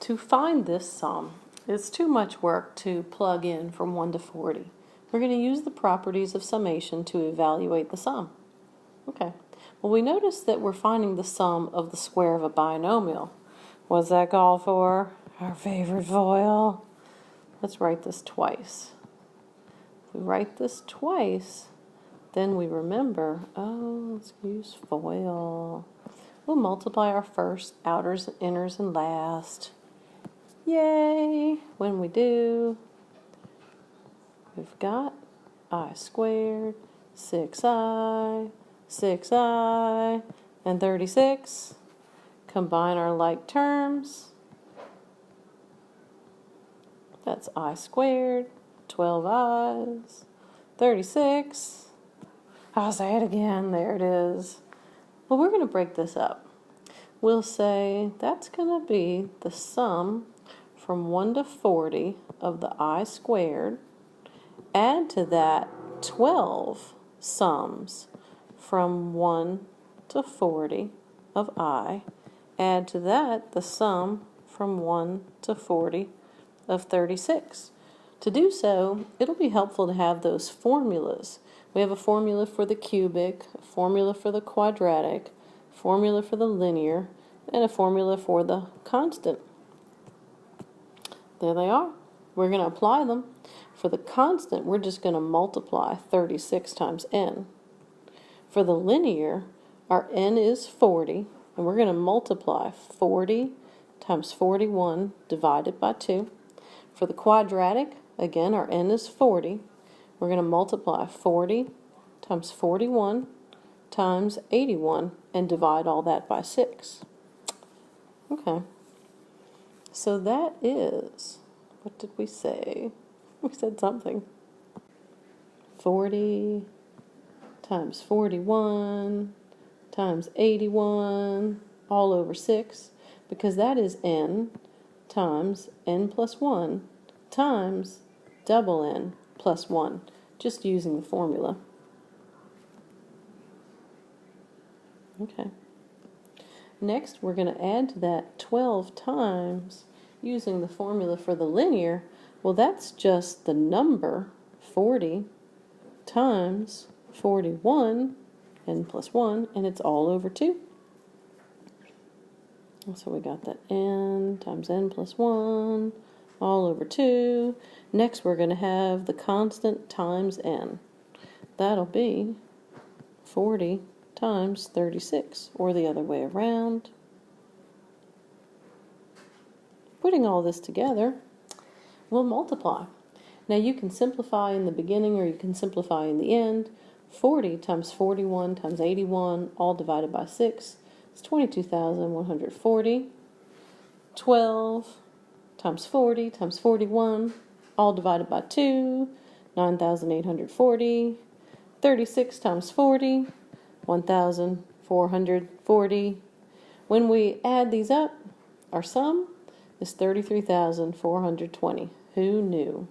To find this sum, it's too much work to plug in from 1 to 40. We're going to use the properties of summation to evaluate the sum. Okay, well, we notice that we're finding the sum of the square of a binomial. What's that call for? Our favorite FOIL. Let's write this twice. If we write this twice, then we remember, let's use FOIL. We'll multiply our first, outers, inners, and last. Yay! When we do, we've got I squared, 6i, and 36. Combine our like terms. That's I squared, 12 i's, 36. I'll say it again, there it is. Well, we're going to break this up. We'll say that's going to be the sum from 1 to 40 of the I squared. Add to that 12 sums from 1 to 40 of I. Add to that the sum from 1 to 40 of 36. To do so, it'll be helpful to have those formulas. We have a formula for the cubic, a formula for the quadratic, a formula for the linear, and a formula for the constant. There they are. We're going to apply them. For the constant, we're just going to multiply 36 times n. For the linear, our n is 40, and we're going to multiply 40 times 41 divided by 2. For the quadratic, again, our n is 40. We're going to multiply 40 times 41 times 81 and divide all that by 6. Okay. So that is, what did we say? We said something. 40 times 41 times 81 all over 6, because that is n times n plus 1 times double n plus 1, just using the formula. Okay. Next, we're going to add to that 12 times using the formula for the linear. Well, that's just the number 40 times 41, n plus 1, and it's all over 2. So we got that n times n plus 1 all over 2. Next, we're going to have the constant times n. That'll be 40 times 36, or the other way around. Putting all this together, we'll multiply. Now you can simplify in the beginning or you can simplify in the end. 40 times 41 times 81, all divided by 6, is 22,140. 12 times 40 times 41, all divided by 2, 9,840. 36 times 40, 1,440. When we add these up, our sum is 33,420. Who knew?